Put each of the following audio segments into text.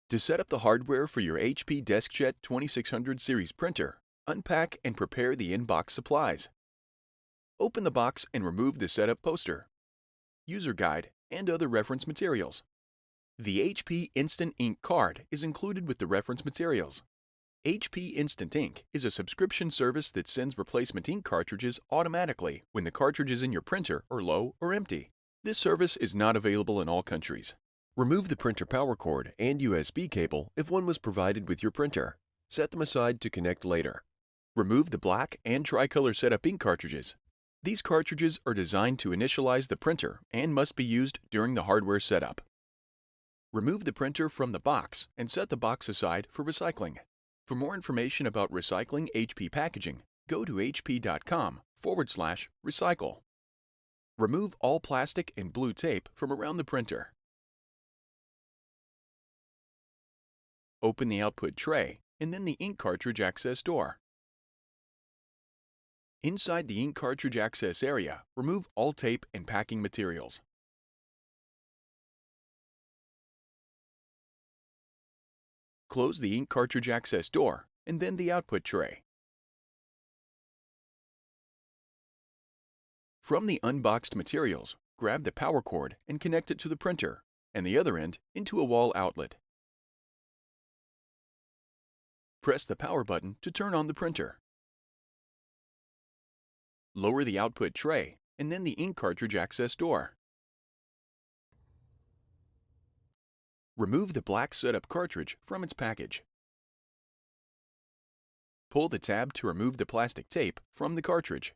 To set up the hardware for your HP DeskJet 2600 series printer, unpack and prepare the in-box supplies. Open the box and remove the setup poster, user guide, and other reference materials. The HP Instant Ink card is included with the reference materials. HP Instant Ink is a subscription service that sends replacement ink cartridges automatically when the cartridges in your printer are low or empty. This service is not available in all countries. Remove the printer power cord and USB cable if one was provided with your printer. Set them aside to connect later. Remove the black and tricolor setup ink cartridges. These cartridges are designed to initialize the printer and must be used during the hardware setup. Remove the printer from the box and set the box aside for recycling. For more information about recycling HP packaging, go to hp.com/recycle. Remove all plastic and blue tape from around the printer. Open the output tray and then the ink cartridge access door. Inside the ink cartridge access area, remove all tape and packing materials. Close the ink cartridge access door and then the output tray. From the unboxed materials, grab the power cord and connect it to the printer and the other end into a wall outlet. Press the power button to turn on the printer. Lower the output tray and then the ink cartridge access door. Remove the black setup cartridge from its package. Pull the tab to remove the plastic tape from the cartridge.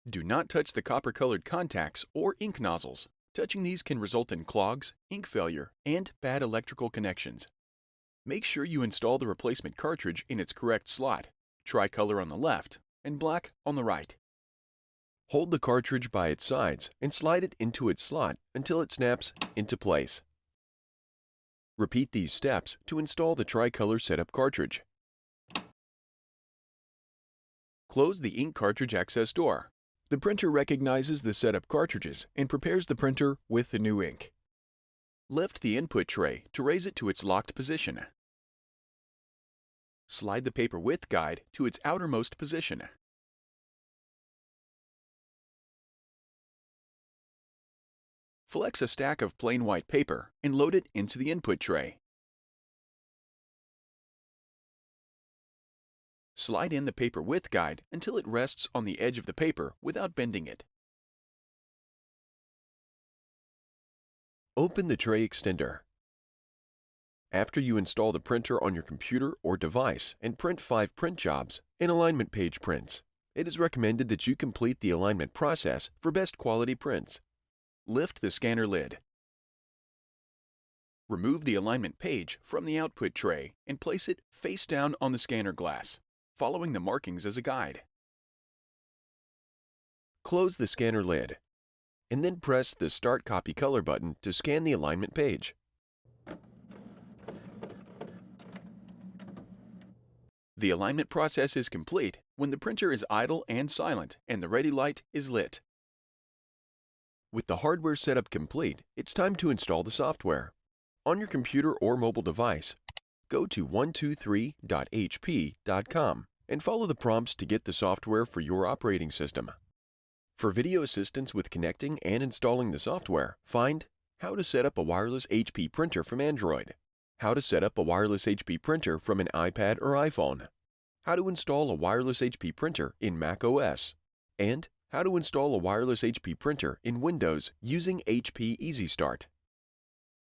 Do not touch the copper-colored contacts or ink nozzles. Touching these can result in clogs, ink failure, and bad electrical connections. Make sure you install the replacement cartridge in its correct slot, tricolor on the left and black on the right. Hold the cartridge by its sides and slide it into its slot until it snaps into place. Repeat these steps to install the tricolor setup cartridge. Close the ink cartridge access door. The printer recognizes the setup cartridges and prepares the printer with the new ink. Lift the input tray to raise it to its locked position. Slide the paper width guide to its outermost position. Flex a stack of plain white paper and load it into the input tray. Slide in the paper width guide until it rests on the edge of the paper without bending it. Open the tray extender. After you install the printer on your computer or device and print 5 print jobs and alignment page prints, it is recommended that you complete the alignment process for best quality prints. Lift the scanner lid. Remove the alignment page from the output tray and place it face down on the scanner glass, following the markings as a guide. Close the scanner lid, and then press the Start Copy Color button to scan the alignment page. The alignment process is complete when the printer is idle and silent and the ready light is lit. With the hardware setup complete, it's time to install the software. On your computer or mobile device, go to 123.hp.com and follow the prompts to get the software for your operating system. For video assistance with connecting and installing the software, find How to set up a wireless HP printer from Android, How to set up a wireless HP printer from an iPad or iPhone, How to install a wireless HP printer in Mac OS, and How to install a wireless HP printer in Windows using HP Easy Start.